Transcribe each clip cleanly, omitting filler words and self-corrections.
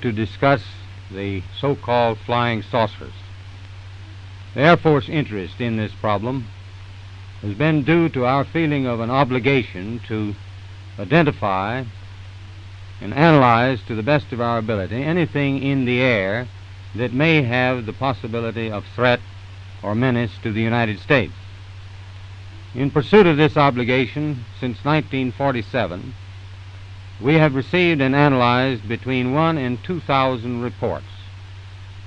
to discuss the so-called flying saucers. The Air Force interest in this problem has been due to our feeling of an obligation to identify and analyze to the best of our ability anything in the air that may have the possibility of threat or menace to the United States. In pursuit of this obligation, since 1947, we have received and analyzed between 1,000 and 2,000 reports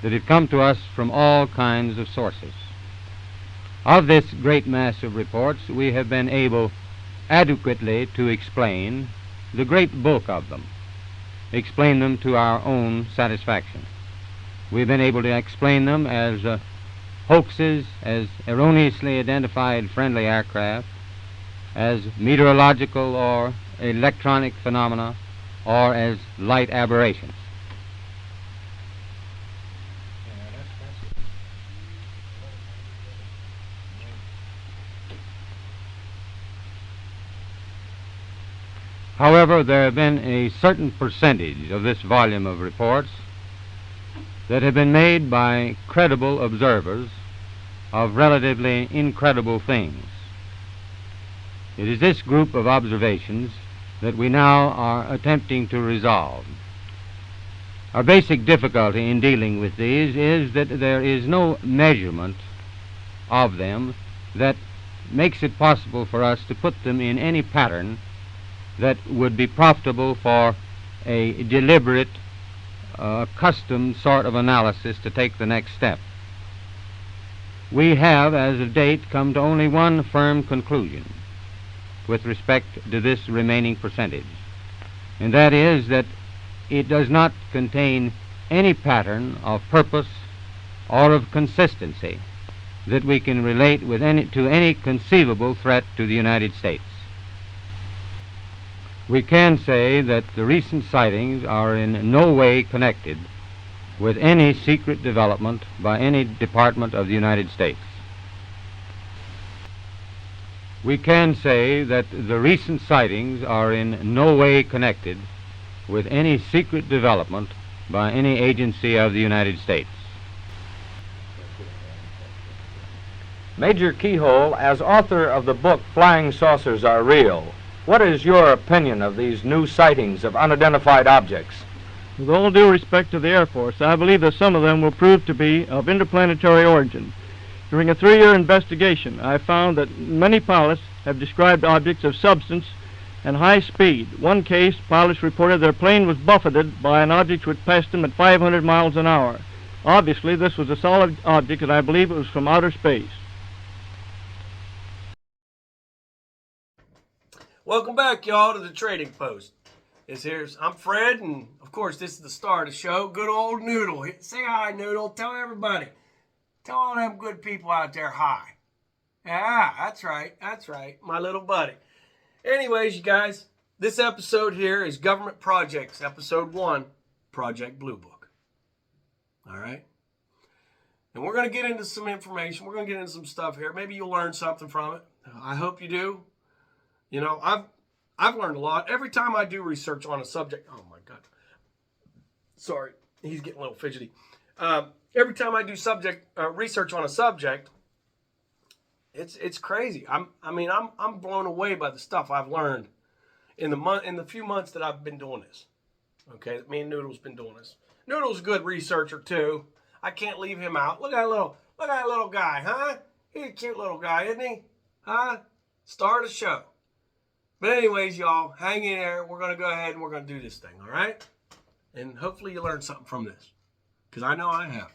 that have come to us from all kinds of sources. Of this great mass of reports, we have been able adequately to explain the great bulk of them, explain them to our own satisfaction. We've been able to explain them as hoaxes, as erroneously identified friendly aircraft, as meteorological or electronic phenomena, or as light aberrations. However, there have been a certain percentage of this volume of reports that have been made by credible observers of relatively incredible things. It is this group of observations that we now are attempting to resolve. Our basic difficulty in dealing with these is that there is no measurement of them that makes it possible for us to put them in any pattern that would be profitable for a deliberate, custom sort of analysis to take the next step. We have, as of date, come to only one firm conclusion with respect to this remaining percentage, and that is that it does not contain any pattern of purpose or of consistency that we can relate with to any conceivable threat to the United States. We can say that the recent sightings are in no way connected with any secret development by any department of the United States. We can say that the recent sightings are in no way connected with any secret development by any agency of the United States. Major Keyhole, as author of the book Flying Saucers Are Real, what is your opinion of these new sightings of unidentified objects? With all due respect to the Air Force, I believe that some of them will prove to be of interplanetary origin. During a 3-year investigation, I found that many pilots have described objects of substance and high speed. One case, pilots reported their plane was buffeted by an object which passed them at 500 miles an hour. Obviously, this was a solid object, and I believe it was from outer space. Welcome back, y'all, to the Trading Post. I'm Fred, and of course, this is the star of the show. Good old Noodle. Say hi, Noodle. Tell everybody. Tell all them good people out there hi. Yeah, that's right. That's right. My little buddy. Anyways, you guys, this episode here is Government Projects, Episode 1, Project Bluebook. All right? And we're going to get into some information. We're going to get into some stuff here. Maybe you'll learn something from it. I hope you do. You know, I've learned a lot. Every time I do research on a subject, oh my God. Sorry, he's getting a little fidgety. Every time I do research on a subject, it's crazy. I'm blown away by the stuff I've learned in the few months that I've been doing this. Okay, me and Noodle's been doing this. Noodle's a good researcher too. I can't leave him out. Look at that little guy, huh? He's a cute little guy, isn't he? Huh? Star of the show. But anyways, y'all, hang in there. We're going to go ahead and we're going to do this thing, all right? And hopefully you learned something from this, because I know I have.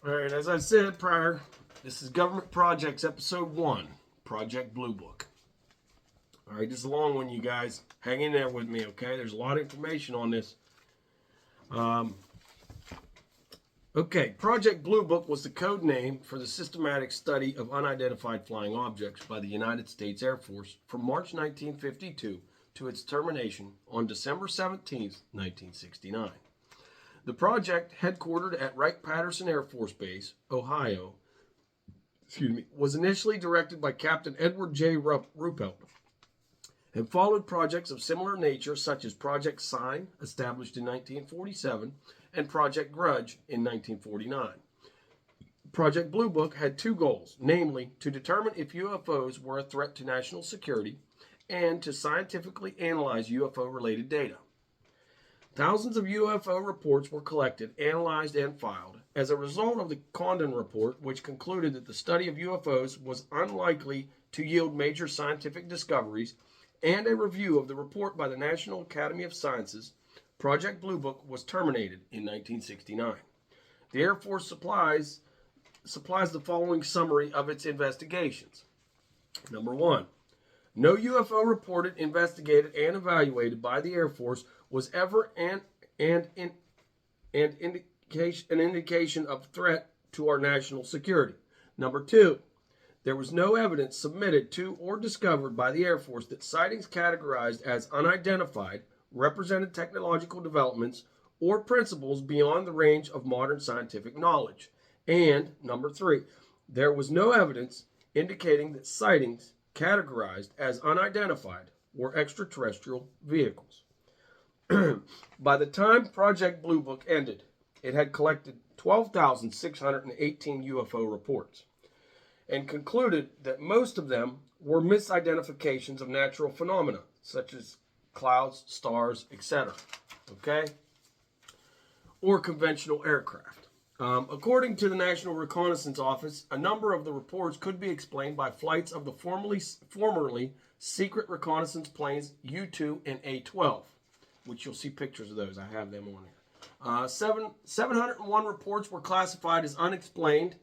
All right, as I said prior, this is Government Projects, Episode 1, Project Bluebook. All right, this is a long one, you guys. Hang in there with me, okay? There's a lot of information on this. Okay, Project Bluebook was the code name for the systematic study of unidentified flying objects by the United States Air Force from March 1952 to its termination on December 17, 1969. The project, headquartered at Wright-Patterson Air Force Base, Ohio, was initially directed by Captain Edward J. Ruppelt and followed projects of similar nature such as Project Sign, established in 1947, and Project Grudge in 1949. Project Bluebook had two goals, namely to determine if UFOs were a threat to national security and to scientifically analyze UFO-related data. Thousands of UFO reports were collected, analyzed, and filed as a result of the Condon Report, which concluded that the study of UFOs was unlikely to yield major scientific discoveries, and a review of the report by the National Academy of Sciences. Project Bluebook was terminated in 1969. The Air Force supplies the following summary of its investigations. Number 1. No UFO reported, investigated, and evaluated by the Air Force was ever an indication of threat to our national security. Number 2. There was no evidence submitted to or discovered by the Air Force that sightings categorized as unidentified represented technological developments or principles beyond the range of modern scientific knowledge. And number 3, there was no evidence indicating that sightings categorized as unidentified were extraterrestrial vehicles. By the time Project Bluebook ended, it had collected 12,618 UFO reports and concluded that most of them were misidentifications of natural phenomena, such as clouds, stars, etc., okay, or conventional aircraft. According to the National Reconnaissance Office, a number of the reports could be explained by flights of the formerly secret reconnaissance planes U-2 and A-12, which you'll see pictures of those. I have them on here. 701 reports were classified as unexplained,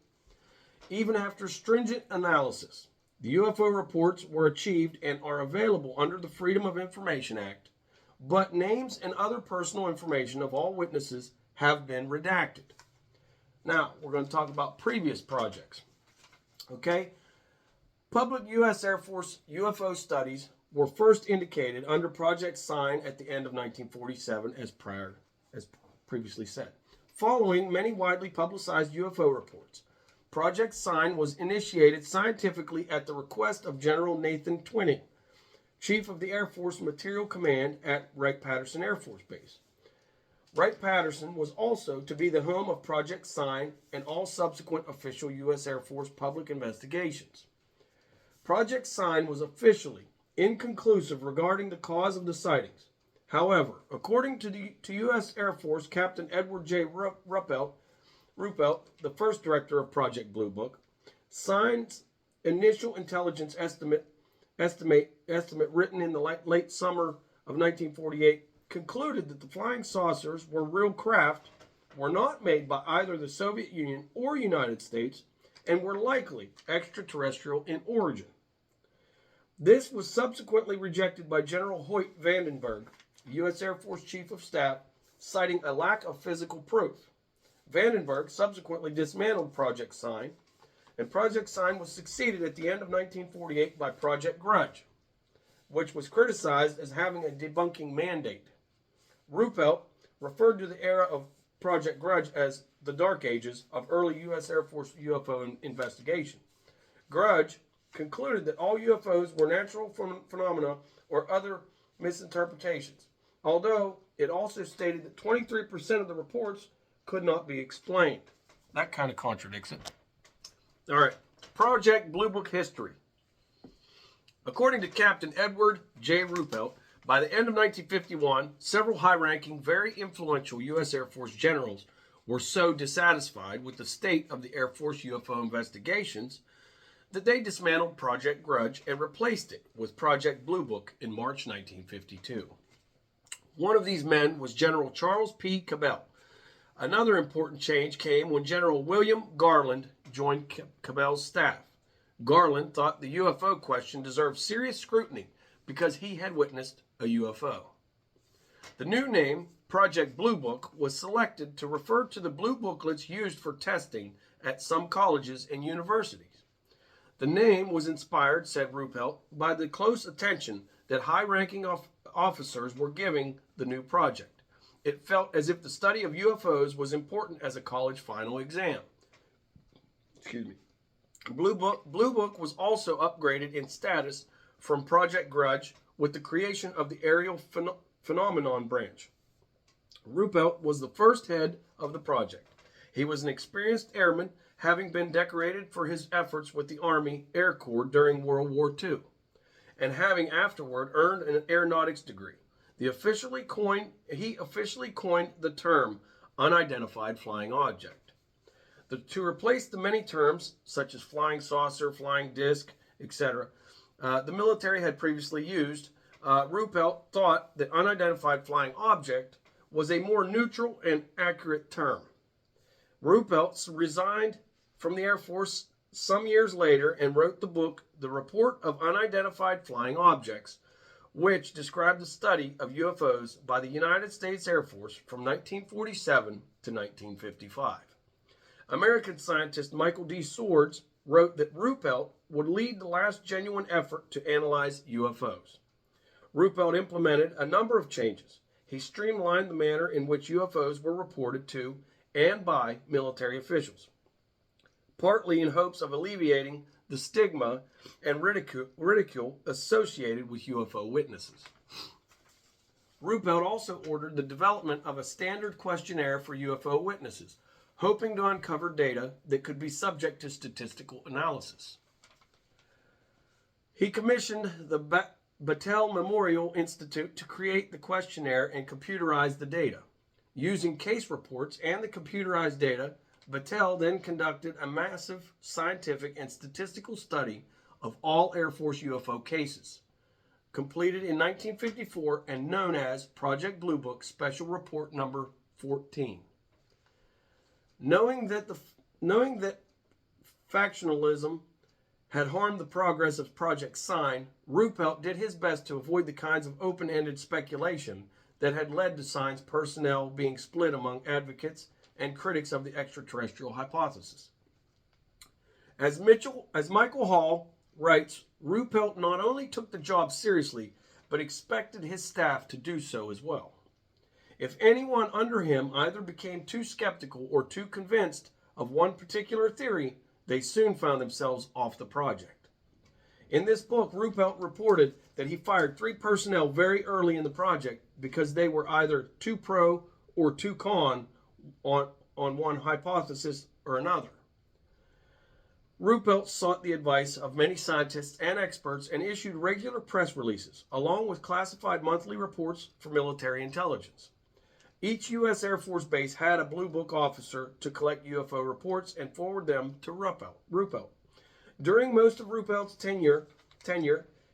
even after stringent analysis. The UFO reports were achieved and are available under the Freedom of Information Act, but names and other personal information of all witnesses have been redacted. Now, we're going to talk about previous projects. Okay? Public U.S. Air Force UFO studies were first indicated under Project Sign at the end of 1947, as previously said. Following many widely publicized UFO reports, Project Sign was initiated scientifically at the request of General Nathan Twining, Chief of the Air Force Material Command at Wright-Patterson Air Force Base. Wright-Patterson was also to be the home of Project Sign and all subsequent official U.S. Air Force public investigations. Project Sign was officially inconclusive regarding the cause of the sightings. However, according to U.S. Air Force Captain Edward J. Ruppelt, the first director of Project Bluebook, Sign's initial intelligence estimate written in the late summer of 1948 concluded that the flying saucers were real craft, were not made by either the Soviet Union or United States, and were likely extraterrestrial in origin. This was subsequently rejected by General Hoyt Vandenberg, U.S. Air Force Chief of Staff, citing a lack of physical proof. Vandenberg subsequently dismantled Project Sign, and Project Sign was succeeded at the end of 1948 by Project Grudge, which was criticized as having a debunking mandate. Ruppelt referred to the era of Project Grudge as the Dark Ages of early U.S. Air Force UFO investigation. Grudge concluded that all UFOs were natural phenomena or other misinterpretations, although it also stated that 23% of the reports could not be explained. That kind of contradicts it. All right, Project Bluebook history. According to Captain Edward J. Ruppelt, by the end of 1951, several high-ranking, very influential U.S. Air Force generals were so dissatisfied with the state of the Air Force UFO investigations that they dismantled Project Grudge and replaced it with Project Bluebook in March 1952. One of these men was General Charles P. Cabell. Another important change came when General William Garland joined Cabell's staff. Garland thought the UFO question deserved serious scrutiny because he had witnessed a UFO. The new name, Project Bluebook, was selected to refer to the blue booklets used for testing at some colleges and universities. The name was inspired, said Ruppelt, by the close attention that high-ranking officers were giving the new project. It felt as if the study of UFOs was important as a college final exam. Excuse me. Bluebook was also upgraded in status from Project Grudge with the creation of the Aerial Phenomenon Branch. Ruppelt was the first head of the project. He was an experienced airman, having been decorated for his efforts with the Army Air Corps during World War II, and having afterward earned an aeronautics degree. He officially coined the term unidentified flying object. To replace the many terms, such as flying saucer, flying disc, etc., the military had previously used, Ruppelt thought that unidentified flying object was a more neutral and accurate term. Ruppelt resigned from the Air Force some years later and wrote the book, The Report of Unidentified Flying Objects, which described the study of UFOs by the United States Air Force from 1947 to 1955. American scientist Michael D. Swords wrote that Ruppelt would lead the last genuine effort to analyze UFOs. Ruppelt implemented a number of changes. He streamlined the manner in which UFOs were reported to and by military officials, partly in hopes of alleviating the stigma and ridicule associated with UFO witnesses. Ruppelt also ordered the development of a standard questionnaire for UFO witnesses, hoping to uncover data that could be subject to statistical analysis. He commissioned the Battelle Memorial Institute to create the questionnaire and computerize the data. Using case reports and the computerized data, Battelle then conducted a massive scientific and statistical study of all Air Force UFO cases, completed in 1954 and known as Project Bluebook Special Report Number 14. Knowing that factionalism had harmed the progress of Project Sign, Ruppelt did his best to avoid the kinds of open-ended speculation that had led to Sign's personnel being split among advocates and critics of the extraterrestrial hypothesis. As Michael Hall writes, Ruppelt not only took the job seriously, but expected his staff to do so as well. If anyone under him either became too skeptical or too convinced of one particular theory, they soon found themselves off the project. In this book, Ruppelt reported that he fired 3 personnel very early in the project because they were either too pro or too con on one hypothesis or another. Ruppelt sought the advice of many scientists and experts and issued regular press releases, along with classified monthly reports for military intelligence. Each U.S. Air Force base had a Blue Book officer to collect UFO reports and forward them to Ruppelt. During most of Ruppelt's tenure,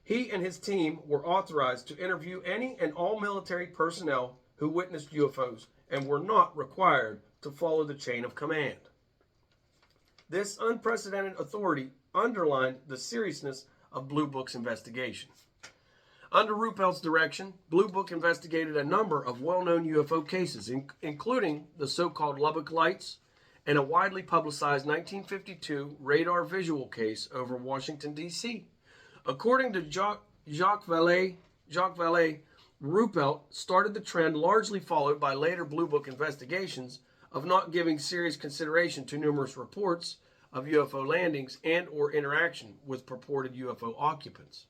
he and his team were authorized to interview any and all military personnel who witnessed UFOs and were not required to follow the chain of command. This unprecedented authority underlined the seriousness of Blue Book's investigation. Under Ruppelt's direction, Blue Book investigated a number of well-known UFO cases, including the so-called Lubbock Lights and a widely publicized 1952 radar visual case over Washington, D.C. According to Jacques Vallée, Ruppelt started the trend largely followed by later Blue Book investigations of not giving serious consideration to numerous reports of UFO landings and or interaction with purported UFO occupants.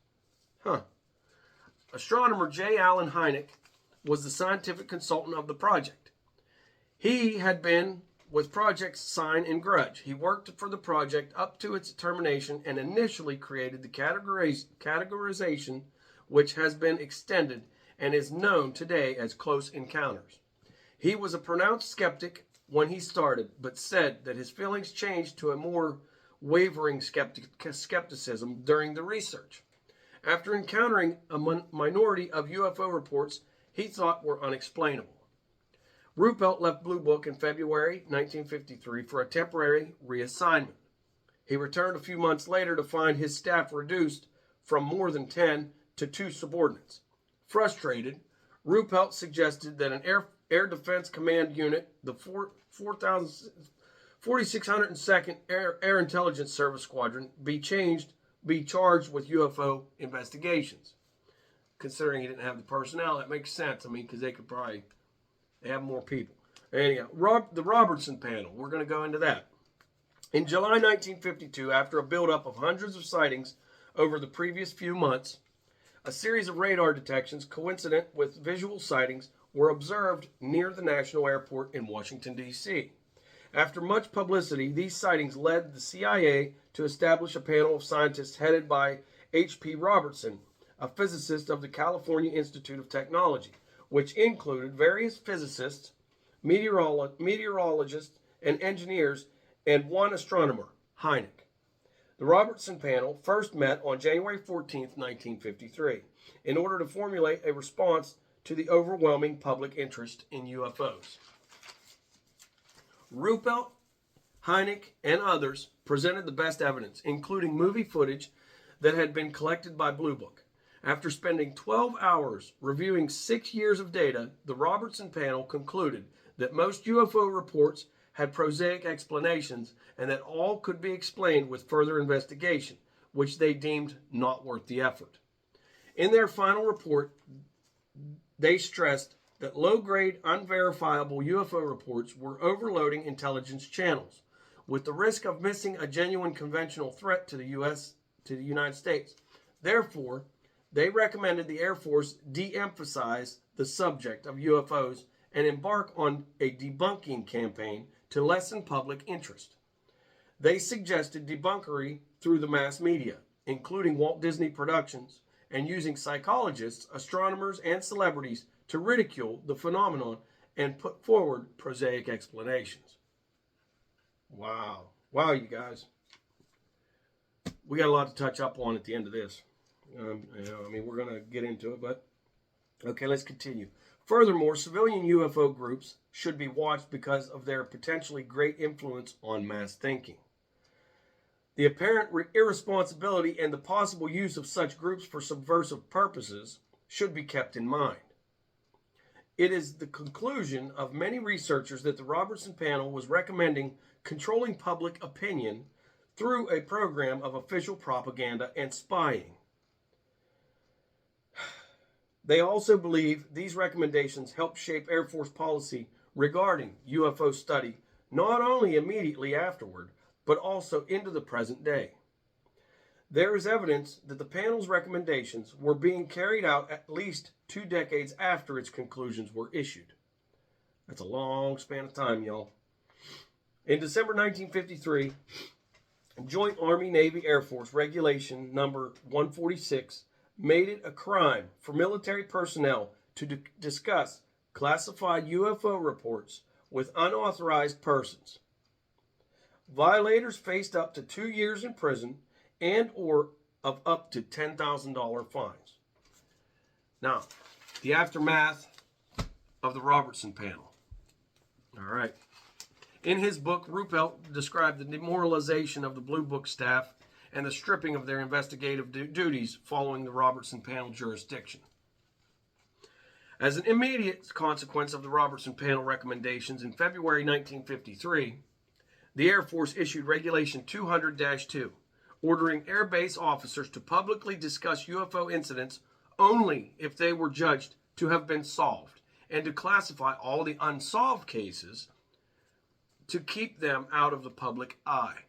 Astronomer J. Allen Hynek was the scientific consultant of the project. He had been with Project Sign and Grudge. He worked for the project up to its termination and initially created the categorization which has been extended and is known today as close encounters. He was a pronounced skeptic when he started, but said that his feelings changed to a more wavering skepticism during the research. After encountering a minority of UFO reports he thought were unexplainable. Ruppelt left Blue Book in February 1953 for a temporary reassignment. He returned a few months later to find his staff reduced from more than 10 to 2 subordinates. Frustrated, Ruppelt suggested that an Air Defense Command unit, the 4602nd Air Intelligence Service Squadron, be charged with UFO investigations. Considering he didn't have the personnel, that makes sense. I mean, because they have more people. Anyhow, the Robertson panel, we're going to go into that. In July 1952, after a buildup of hundreds of sightings over the previous few months, A series of radar detections coincident with visual sightings were observed near the National Airport in Washington, D.C. After much publicity, these sightings led the CIA to establish a panel of scientists headed by H.P. Robertson, a physicist of the California Institute of Technology, which included various physicists, meteorologists, and engineers, and one astronomer, Hynek. The Robertson panel first met on January 14, 1953, in order to formulate a response to the overwhelming public interest in UFOs. Ruppelt, Hynek, and others presented the best evidence, including movie footage that had been collected by Bluebook. After spending 12 hours reviewing 6 years of data, the Robertson panel concluded that most UFO reports had prosaic explanations and that all could be explained with further investigation, which they deemed not worth the effort. In their final report, they stressed that low-grade, unverifiable UFO reports were overloading intelligence channels, with the risk of missing a genuine conventional threat to the United States. Therefore, they recommended the Air Force de-emphasize the subject of UFOs and embark on a debunking campaign to lessen public interest. They suggested debunkery through the mass media, including Walt Disney Productions, and using psychologists, astronomers, and celebrities to ridicule the phenomenon and put forward prosaic explanations. Wow. Wow, you guys. We got a lot to touch up on at the end of this. We're going to get into it, but okay, let's continue. Furthermore, civilian UFO groups should be watched because of their potentially great influence on mass thinking. The apparent irresponsibility and the possible use of such groups for subversive purposes should be kept in mind. It is the conclusion of many researchers that the Robertson panel was recommending controlling public opinion through a program of official propaganda and spying. They also believe these recommendations help shape Air Force policy regarding UFO study not only immediately afterward, but also into the present day. There is evidence that the panel's recommendations were being carried out at least 2 decades after its conclusions were issued. That's a long span of time, y'all. In December 1953, Joint Army Navy Air Force Regulation number 146 made it a crime for military personnel to discuss classified UFO reports with unauthorized persons. Violators faced up to 2 years in prison and or of up to $10,000 fines. Now, the aftermath of the Robertson panel. All right. In his book, Ruppelt described the demoralization of the Bluebook staff and the stripping of their investigative duties following the Robertson panel jurisdiction. As an immediate consequence of the Robertson panel recommendations, in February 1953, the Air Force issued Regulation 200-2, ordering Air Base officers to publicly discuss UFO incidents only if they were judged to have been solved, and to classify all the unsolved cases to keep them out of the public eye.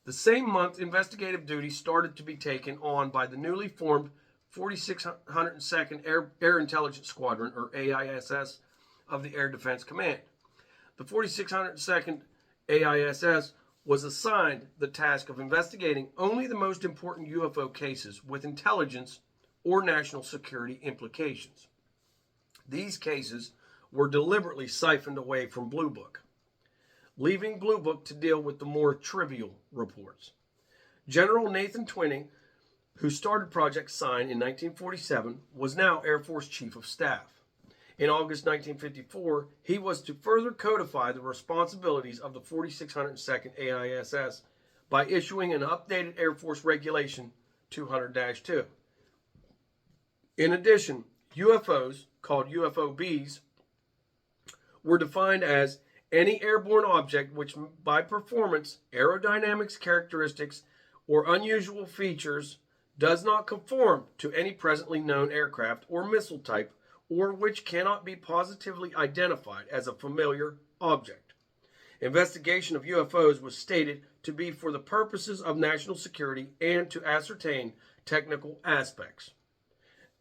The same month, investigative duties started to be taken on by the newly formed 4602nd Air Intelligence Squadron, or AISS, of the Air Defense Command. The 4602nd AISS was assigned the task of investigating only the most important UFO cases with intelligence or national security implications. These cases were deliberately siphoned away from Bluebook, leaving Bluebook to deal with the more trivial reports. General Nathan Twining, who started Project Sign in 1947, was now Air Force Chief of Staff. In August 1954, he was to further codify the responsibilities of the 4602nd AISS by issuing an updated Air Force Regulation 200-2. In addition, UFOs, called UFOBs, were defined as any airborne object which by performance, aerodynamics characteristics, or unusual features does not conform to any presently known aircraft or missile type, or which cannot be positively identified as a familiar object. Investigation of UFOs was stated to be for the purposes of national security and to ascertain technical aspects.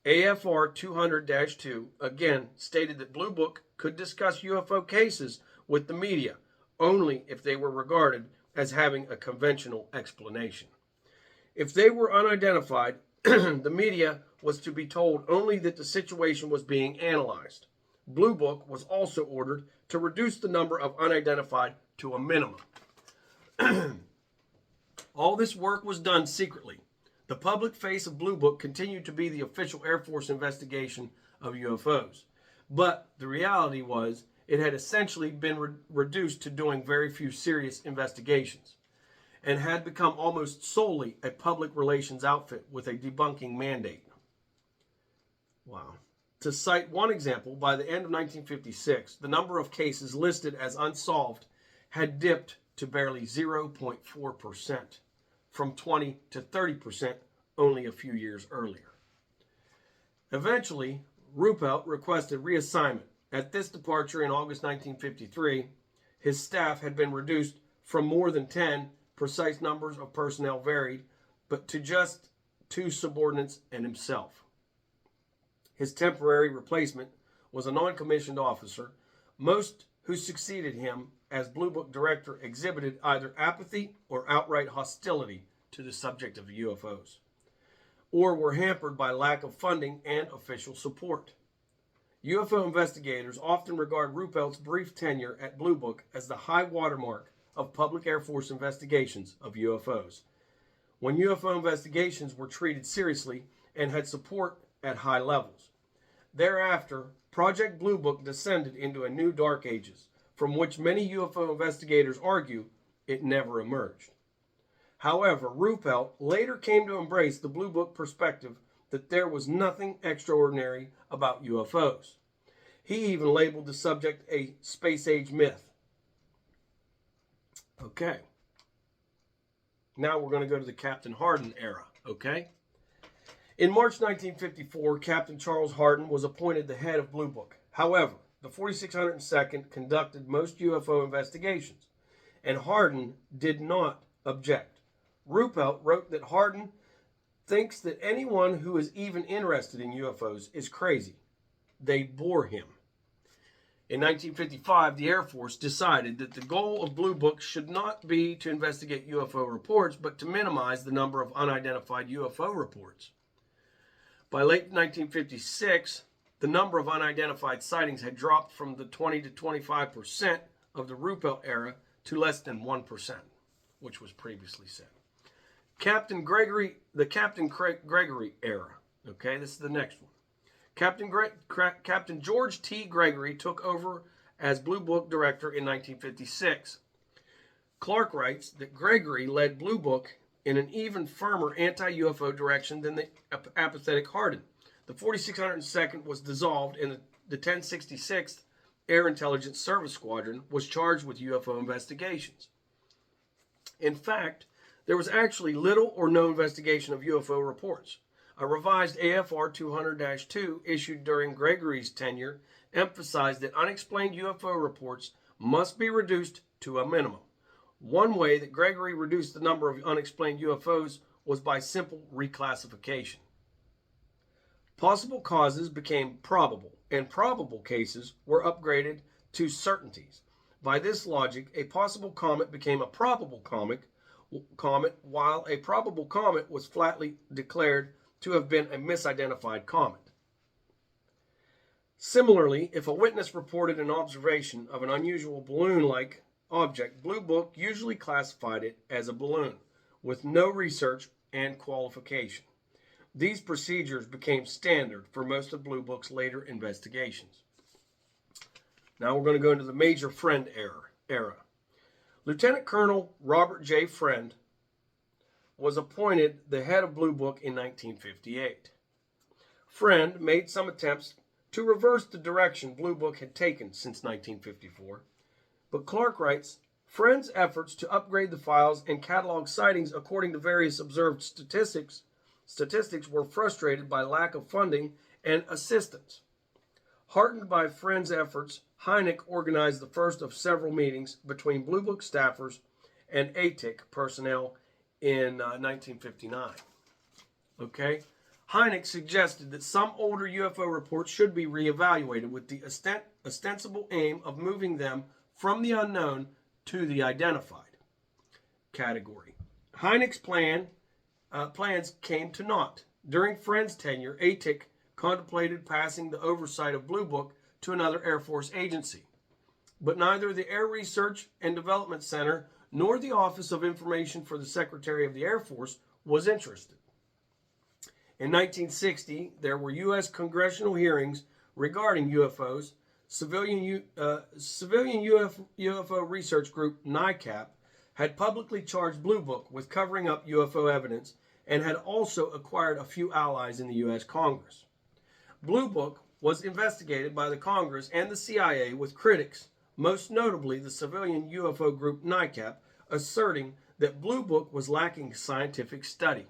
AFR 200-2 again stated that Bluebook could discuss UFO cases with the media only if they were regarded as having a conventional explanation. If they were unidentified, the media was to be told only that the situation was being analyzed. Bluebook was also ordered to reduce the number of unidentified to a minimum. All this work was done secretly. The public face of Bluebook continued to be the official Air Force investigation of UFOs. But the reality was it had essentially been reduced to doing very few serious investigations and had become almost solely a public relations outfit with a debunking mandate. Wow. To cite one example, by the end of 1956, the number of cases listed as unsolved had dipped to barely 0.4%, from 20 to 30% only a few years earlier. Eventually, Ruppelt requested reassignment. At this departure in August 1953, his staff had been reduced from more than 10, precise numbers of personnel varied, but to just 2 subordinates and himself. His temporary replacement was a non-commissioned officer. Most who succeeded him as Bluebook director exhibited either apathy or outright hostility to the subject of UFOs, or were hampered by lack of funding and official support. UFO investigators often regard Ruppelt's brief tenure at Bluebook as the high watermark of public Air Force investigations of UFOs, when UFO investigations were treated seriously and had support at high levels. Thereafter, Project Bluebook descended into a new dark ages, from which many UFO investigators argue it never emerged. However, Ruppelt later came to embrace the Bluebook perspective that there was nothing extraordinary about UFOs. He even labeled the subject a space-age myth. Okay. Now we're going to go to the Captain Hardin era, okay? In March 1954, Captain Charles Hardin was appointed the head of Bluebook. However, the 4602nd conducted most UFO investigations, and Hardin did not object. Ruppelt wrote that Hardin thinks that anyone who is even interested in UFOs is crazy. They bore him. In 1955, the Air Force decided that the goal of Bluebook should not be to investigate UFO reports, but to minimize the number of unidentified UFO reports. By late 1956, the number of unidentified sightings had dropped from the 20 to 25% of the Ruppelt era to less than 1%, which was previously said. Captain Gregory era. Okay, this is the next one. Captain George T. Gregory took over as Bluebook director in 1956. Clark writes that Gregory led Bluebook in an even firmer anti-UFO direction than the apathetic Hardin. The 4602nd was dissolved, and the 1066th Air Intelligence Service Squadron was charged with UFO investigations. In fact, there was actually little or no investigation of UFO reports. A revised AFR 200-2 issued during Gregory's tenure emphasized that unexplained UFO reports must be reduced to a minimum. One way that Gregory reduced the number of unexplained UFOs was by simple reclassification. Possible causes became probable, and probable cases were upgraded to certainties. By this logic, a possible comet became a probable comet, while a probable comet was flatly declared to have been a misidentified comet. Similarly, if a witness reported an observation of an unusual balloon-like object, Bluebook usually classified it as a balloon, with no research and qualification. These procedures became standard for most of Bluebook's later investigations. Now we're going to go into the Major Friend era. Lieutenant Colonel Robert J. Friend was appointed the head of Bluebook in 1958. Friend made some attempts to reverse the direction Bluebook had taken since 1954, but Clark writes, Friend's efforts to upgrade the files and catalog sightings according to various observed statistics were frustrated by lack of funding and assistance. Heartened by Friend's efforts, Hynek organized the first of several meetings between Bluebook staffers and ATIC personnel in 1959. Okay, Hynek suggested that some older UFO reports should be reevaluated with the ostensible aim of moving them from the unknown to the identified category. Hynek's plans came to naught. During Friend's tenure, ATIC contemplated passing the oversight of Bluebook to another Air Force agency. But neither the Air Research and Development Center nor the Office of Information for the Secretary of the Air Force was interested. In 1960, there were U.S. congressional hearings regarding UFOs. Civilian UFO Research Group, NICAP, had publicly charged Bluebook with covering up UFO evidence and had also acquired a few allies in the U.S. Congress. Bluebook was investigated by the Congress and the CIA, with critics, most notably the civilian UFO group NICAP, asserting that Bluebook was lacking scientific study.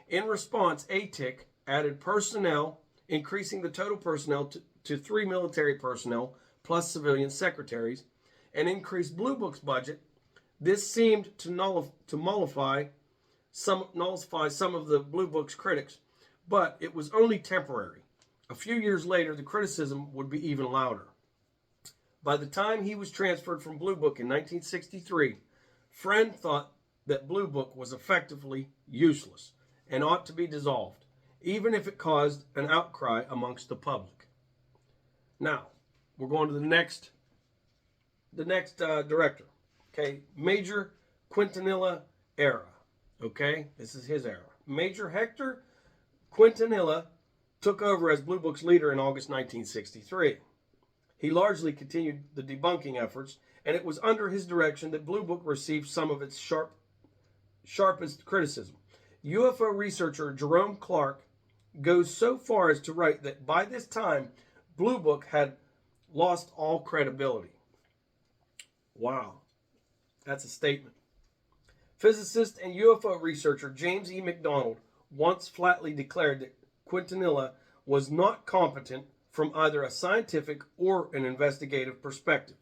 In response, ATIC added personnel, increasing the total personnel to 3 military personnel plus civilian secretaries, and increased Bluebook's budget. This seemed to nullify some of the Bluebook's critics, but it was only temporary. A few years later, the criticism would be even louder. By the time he was transferred from Bluebook in 1963, Friend thought that Bluebook was effectively useless and ought to be dissolved, even if it caused an outcry amongst the public. Now, we're going to the next director. Okay, Major Quintanilla era. Okay, this is his era. Major Hector Quintanilla took over as Bluebook's leader in August 1963. He largely continued the debunking efforts, and it was under his direction that Bluebook received some of its sharpest criticism. UFO researcher Jerome Clark goes so far as to write that by this time, Bluebook had lost all credibility. Wow, that's a statement. Physicist and UFO researcher James E. McDonald once flatly declared that Quintanilla was not competent from either a scientific or an investigative perspective.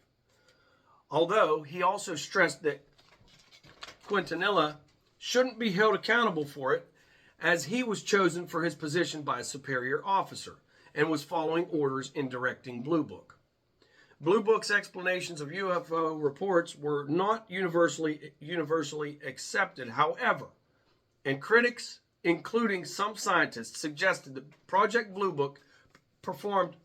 Although he also stressed that Quintanilla shouldn't be held accountable for it, as he was chosen for his position by a superior officer and was following orders in directing Bluebook. Bluebook's explanations of UFO reports were not universally accepted, however, and critics, including some scientists, suggested that Project Bluebook performed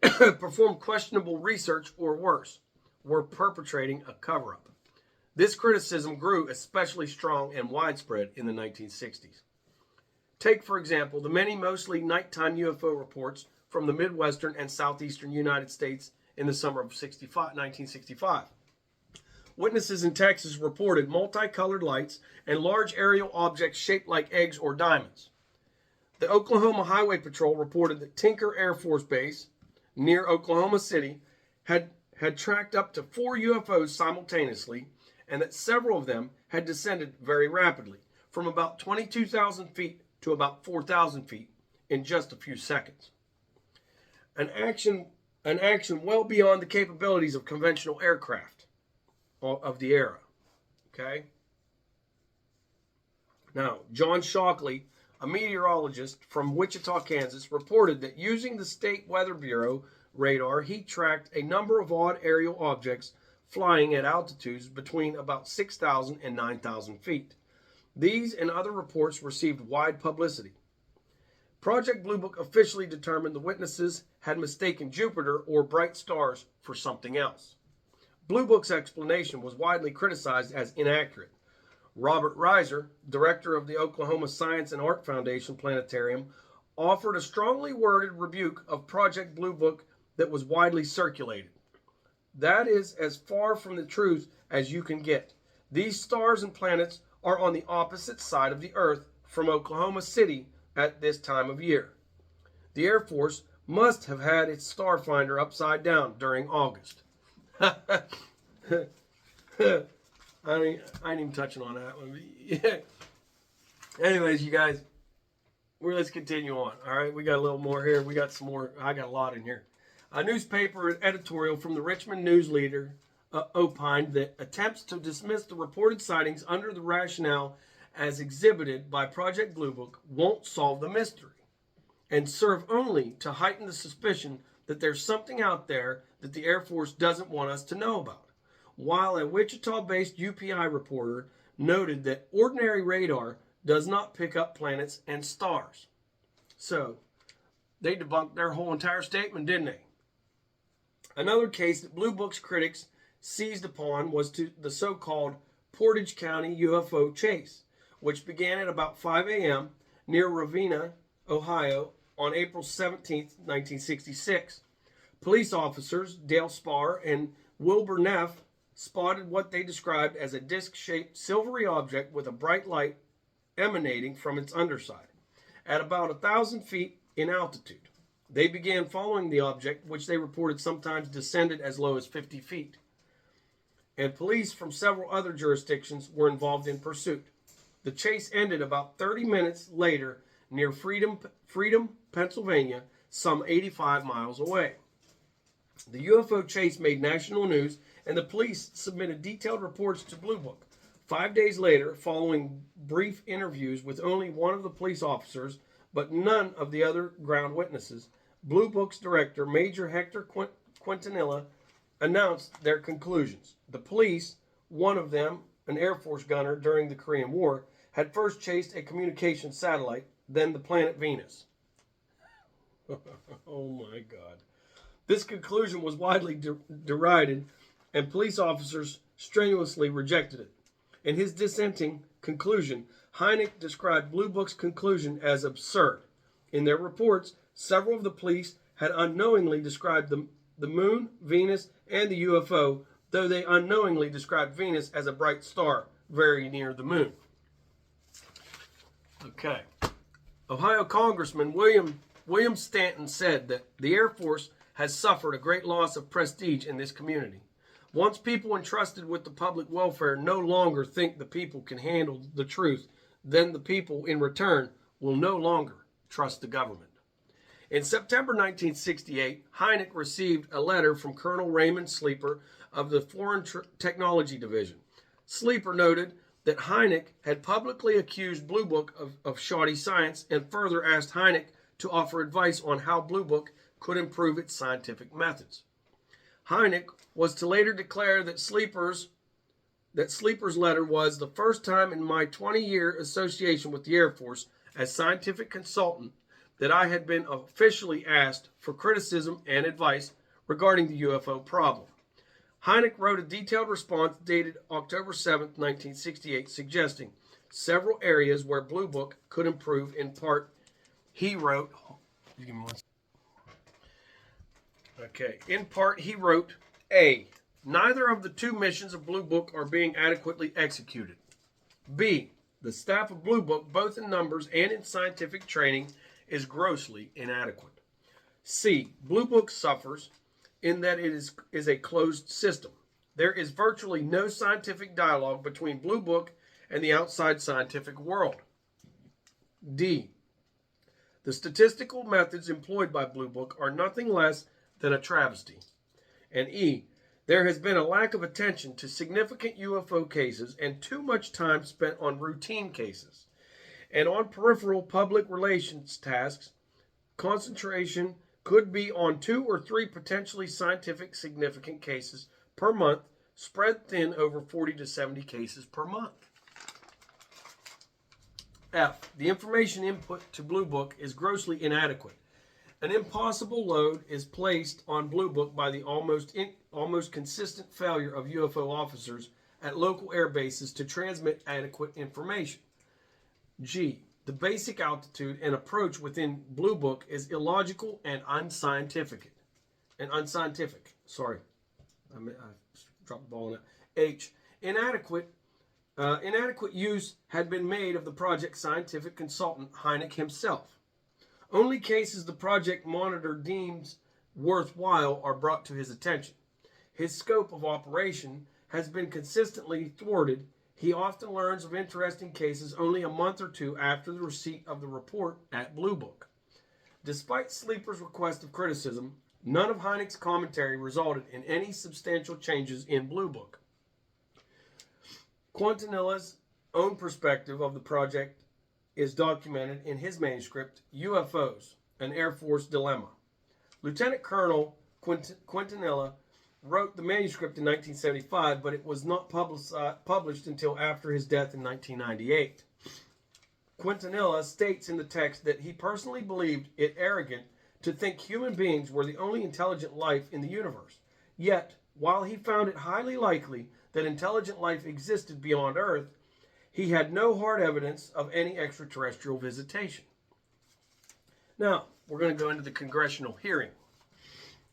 performed questionable research, or worse, were perpetrating a cover-up. This criticism grew especially strong and widespread in the 1960s. Take, for example, the many mostly nighttime UFO reports from the Midwestern and Southeastern United States in the summer of 1965. Witnesses in Texas reported multicolored lights and large aerial objects shaped like eggs or diamonds. The Oklahoma Highway Patrol reported that Tinker Air Force Base, near Oklahoma City, had tracked up to 4 UFOs simultaneously, and that several of them had descended very rapidly, from about 22,000 feet to about 4,000 feet in just a few seconds. An action well beyond the capabilities of conventional aircraft of the era. Okay? Now, John Shockley, a meteorologist from Wichita, Kansas, reported that using the State Weather Bureau radar, he tracked a number of odd aerial objects flying at altitudes between about 6,000 and 9,000 feet. These and other reports received wide publicity. Project Bluebook officially determined the witnesses had mistaken Jupiter or bright stars for something else. Bluebook's explanation was widely criticized as inaccurate. Robert Reiser, director of the Oklahoma Science and Art Foundation Planetarium, offered a strongly worded rebuke of Project Bluebook that was widely circulated. That is as far from the truth as you can get. These stars and planets are on the opposite side of the Earth from Oklahoma City at this time of year. The Air Force must have had its star finder upside down during August. I ain't even touching on that one. Anyways, you guys, let's continue on. All right, we got a little more here. We got some more. I got a lot in here. A newspaper editorial from the Richmond News Leader opined that attempts to dismiss the reported sightings under the rationale as exhibited by Project Bluebook won't solve the mystery and serve only to heighten the suspicion that there's something out there that the Air Force doesn't want us to know about. While a Wichita-based UPI reporter noted that ordinary radar does not pick up planets and stars. So, they debunked their whole entire statement, didn't they? Another case that Bluebook's critics seized upon was to the so-called Portage County UFO chase, which began at about 5 a.m. near Ravenna, Ohio, on April 17, 1966. Police officers Dale Spar and Wilbur Neff spotted what they described as a disc-shaped silvery object with a bright light emanating from its underside at about 1,000 feet in altitude. They began following the object, which they reported sometimes descended as low as 50 feet. And police from several other jurisdictions were involved in pursuit. The chase ended about 30 minutes later near Freedom, Pennsylvania, some 85 miles away. The UFO chase made national news, and the police submitted detailed reports to Bluebook. 5 days later, following brief interviews with only one of the police officers, but none of the other ground witnesses, Bluebook's director, Major Hector Quintanilla, announced their conclusions. The police, one of them an Air Force gunner during the Korean War, had first chased a communication satellite, then the planet Venus. Oh my God. This conclusion was widely derided, and police officers strenuously rejected it. In his dissenting conclusion, Hynek described Bluebook's conclusion as absurd. In their reports, several of the police had unknowingly described the moon, Venus, and the UFO, though they unknowingly described Venus as a bright star very near the moon. Okay. Ohio Congressman William Stanton said that the Air Force has suffered a great loss of prestige in this community. Once people entrusted with the public welfare no longer think the people can handle the truth, then the people in return will no longer trust the government. In September 1968, Hynek received a letter from Colonel Raymond Sleeper of the Foreign Technology Division. Sleeper noted that Hynek had publicly accused Bluebook of shoddy science and further asked Hynek to offer advice on how Bluebook could improve its scientific methods. Hynek was to later declare that Sleeper's letter was the first time in my 20-year association with the Air Force as scientific consultant that I had been officially asked for criticism and advice regarding the UFO problem. Hynek wrote a detailed response dated October 7, 1968, suggesting several areas where Bluebook could improve. In part, he wrote, A, neither of the two missions of Bluebook are being adequately executed. B, the staff of Bluebook, both in numbers and in scientific training, is grossly inadequate. C, Bluebook suffers in that it is a closed system. There is virtually no scientific dialogue between Bluebook and the outside scientific world. D, the statistical methods employed by Bluebook are nothing less than a travesty. And E, there has been a lack of attention to significant UFO cases and too much time spent on routine cases. And on peripheral public relations tasks, concentration could be on 2 or 3 potentially scientific significant cases per month, spread thin over 40 to 70 cases per month. F, the information input to Bluebook is grossly inadequate. An impossible load is placed on Bluebook by the almost consistent failure of UFO officers at local air bases to transmit adequate information. G, the basic altitude and approach within Bluebook is illogical and unscientific. Sorry, I dropped the ball on that. H, inadequate use had been made of the project's scientific consultant, Hynek himself. Only cases the project monitor deems worthwhile are brought to his attention. His scope of operation has been consistently thwarted. He often learns of interesting cases only a month or two after the receipt of the report at Bluebook. Despite Sleeper's request of criticism, none of Hynek's commentary resulted in any substantial changes in Bluebook. Quintanilla's own perspective of the project is documented in his manuscript, UFOs, an Air Force Dilemma. Lieutenant Colonel Quintanilla wrote the manuscript in 1975, but it was not published until after his death in 1998. Quintanilla states in the text that he personally believed it arrogant to think human beings were the only intelligent life in the universe. Yet, while he found it highly likely that intelligent life existed beyond Earth, he had no hard evidence of any extraterrestrial visitation. Now, we're going to go into the congressional hearing.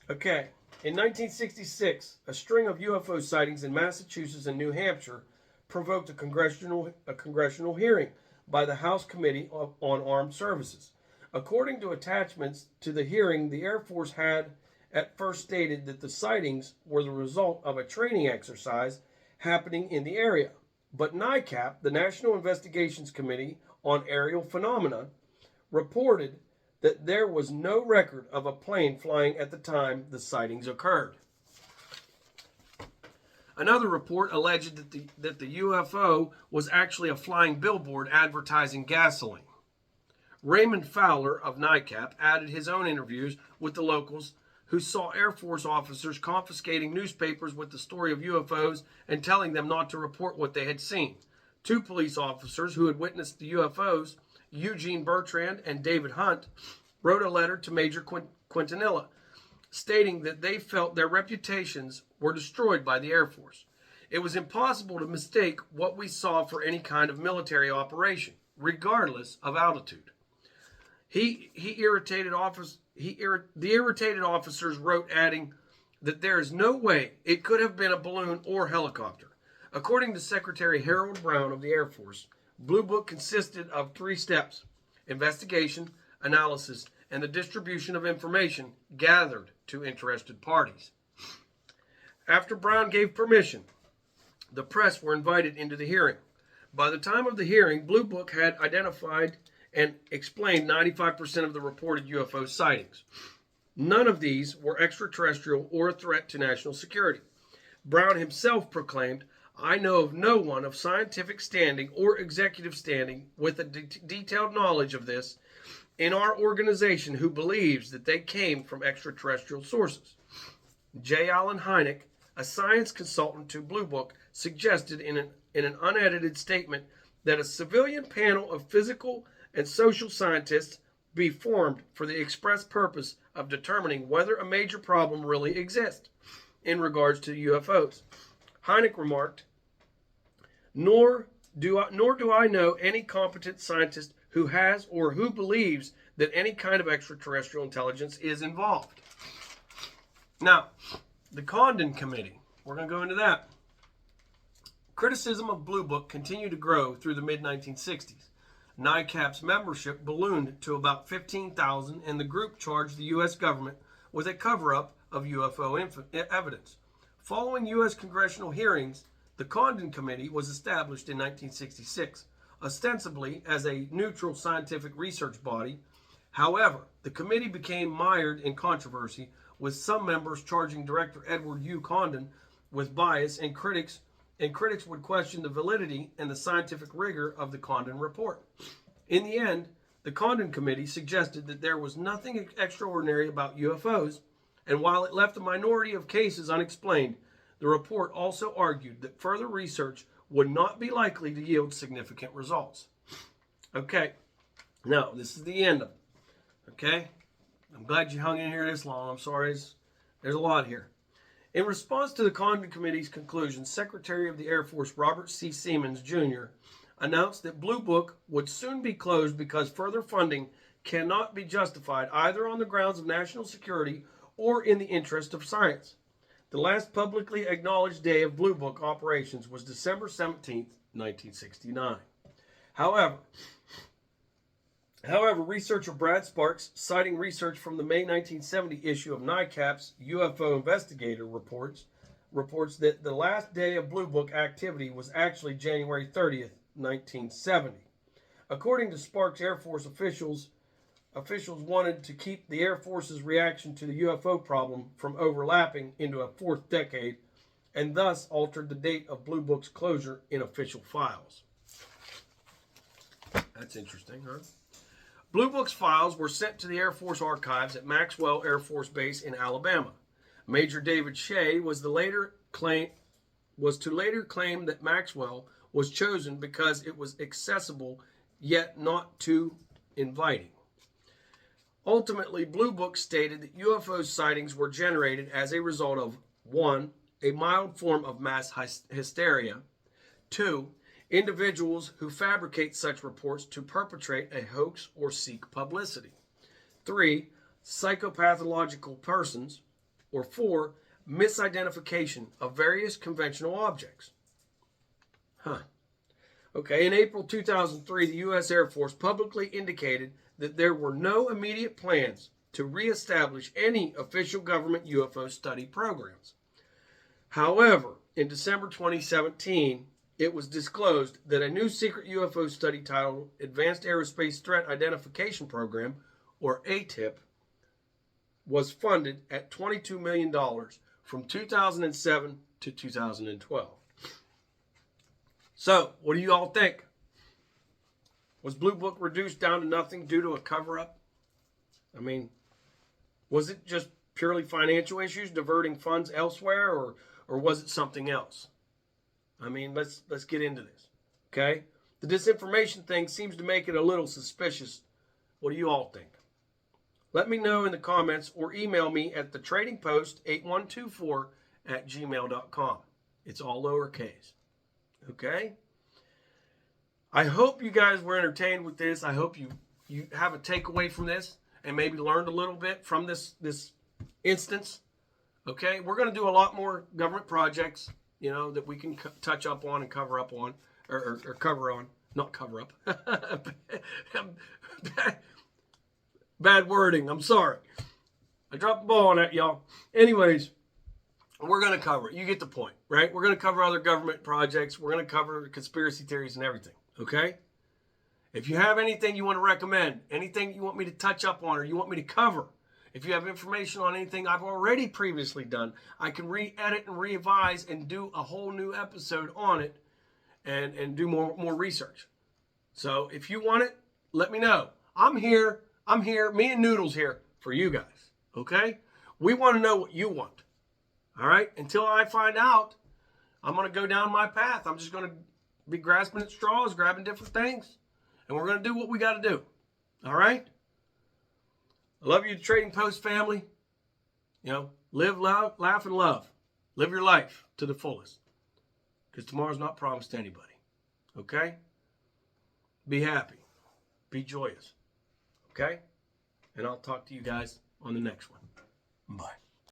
Okay, in 1966, a string of UFO sightings in Massachusetts and New Hampshire provoked a congressional hearing by the House Committee on Armed Services. According to attachments to the hearing, the Air Force had at first stated that the sightings were the result of a training exercise happening in the area. But NICAP, the National Investigations Committee on Aerial Phenomena, reported that there was no record of a plane flying at the time the sightings occurred. Another report alleged that the UFO was actually a flying billboard advertising gasoline. Raymond Fowler of NICAP added his own interviews with the locals who saw Air Force officers confiscating newspapers with the story of UFOs and telling them not to report what they had seen. Two police officers who had witnessed the UFOs, Eugene Bertrand and David Hunt, wrote a letter to Major Quintanilla stating that they felt their reputations were destroyed by the Air Force. It was impossible to mistake what we saw for any kind of military operation, regardless of altitude. The irritated officers wrote, adding that there is no way it could have been a balloon or helicopter. According to Secretary Harold Brown of the Air Force, Bluebook consisted of 3 steps: investigation, analysis, and the distribution of information gathered to interested parties. After Brown gave permission, the press were invited into the hearing. By the time of the hearing, Bluebook had identified and explained 95% of the reported UFO sightings. None of these were extraterrestrial or a threat to national security. Brown himself proclaimed, "I know of no one of scientific standing or executive standing with a detailed knowledge of this in our organization who believes that they came from extraterrestrial sources." J. Allen Hynek, a science consultant to Bluebook, suggested in an unedited statement that a civilian panel of physical and social scientists be formed for the express purpose of determining whether a major problem really exists in regards to UFOs. Hynek remarked, nor do I know any competent scientist who has or who believes that any kind of extraterrestrial intelligence is involved. Now, the Condon Committee, we're going to go into that. Criticism of Bluebook continued to grow through the mid-1960s. NICAP's membership ballooned to about 15,000, and the group charged the U.S. government with a cover-up of UFO evidence. Following U.S. congressional hearings, the Condon Committee was established in 1966, ostensibly as a neutral scientific research body. However, the committee became mired in controversy, with some members charging Director Edward U. Condon with bias, and critics would question the validity and the scientific rigor of the Condon report. In the end, the Condon Committee suggested that there was nothing extraordinary about UFOs, and while it left a minority of cases unexplained, the report also argued that further research would not be likely to yield significant results. Okay, now this is the end of it. Okay, I'm glad you hung in here this long. I'm sorry, there's a lot here. In response to the Condon Committee's conclusions, Secretary of the Air Force Robert C. Siemens, Jr. announced that Bluebook would soon be closed because further funding cannot be justified either on the grounds of national security or in the interest of science. The last publicly acknowledged day of Bluebook operations was December 17, 1969. However, researcher Brad Sparks, citing research from the May 1970 issue of NICAP's UFO Investigator reports that the last day of Bluebook activity was actually January 30th, 1970. According to Sparks, Air Force officials wanted to keep the Air Force's reaction to the UFO problem from overlapping into a 4th decade, and thus altered the date of Bluebook's closure in official files. That's interesting, huh? Bluebook's files were sent to the Air Force archives at Maxwell Air Force Base in Alabama. Major David Shea was to later claim that Maxwell was chosen because it was accessible yet not too inviting. Ultimately, Bluebook stated that UFO sightings were generated as a result of 1. A mild form of mass hysteria, 2. Individuals who fabricate such reports to perpetrate a hoax or seek publicity, 3. Psychopathological persons, or 4. Misidentification of various conventional objects. Okay, in April 2003, the U.S. Air Force publicly indicated that there were no immediate plans to reestablish any official government UFO study programs. However, in December 2017, it was disclosed that a new secret UFO study titled Advanced Aerospace Threat Identification Program, or ATIP, was funded at $22 million from 2007 to 2012. So, what do you all think? Was Bluebook reduced down to nothing due to a cover-up? I mean, was it just purely financial issues, diverting funds elsewhere, or was it something else? I mean, let's get into this, okay? The disinformation thing seems to make it a little suspicious. What do you all think? Let me know in the comments or email me at thetradingpost8124@gmail.com. It's all lowercase, okay? I hope you guys were entertained with this. I hope you have a takeaway from this and maybe learned a little bit from this instance. Okay, we're going to do a lot more government projects, you know, that we can touch up on and cover up on, or cover on, not cover up. Bad wording. I'm sorry. I dropped the ball on that, y'all. Anyways, we're going to cover it. You get the point, right? We're going to cover other government projects. We're going to cover conspiracy theories and everything. Okay? If you have anything you want to recommend, anything you want me to touch up on or you want me to cover, if you have information on anything I've already previously done, I can re-edit and revise and do a whole new episode on it and do more research. So if you want it, let me know. I'm here. Me and Noodles here for you guys. Okay? We want to know what you want. All right? Until I find out, I'm going to go down my path. I'm just going to be grasping at straws, grabbing different things. And we're going to do what we got to do. All right? I love you, Trading Post family. You know, live, love, laugh, and love. Live your life to the fullest. Because tomorrow's not promised to anybody. Okay? Be happy. Be joyous. Okay? And I'll talk to you guys on the next one. Bye.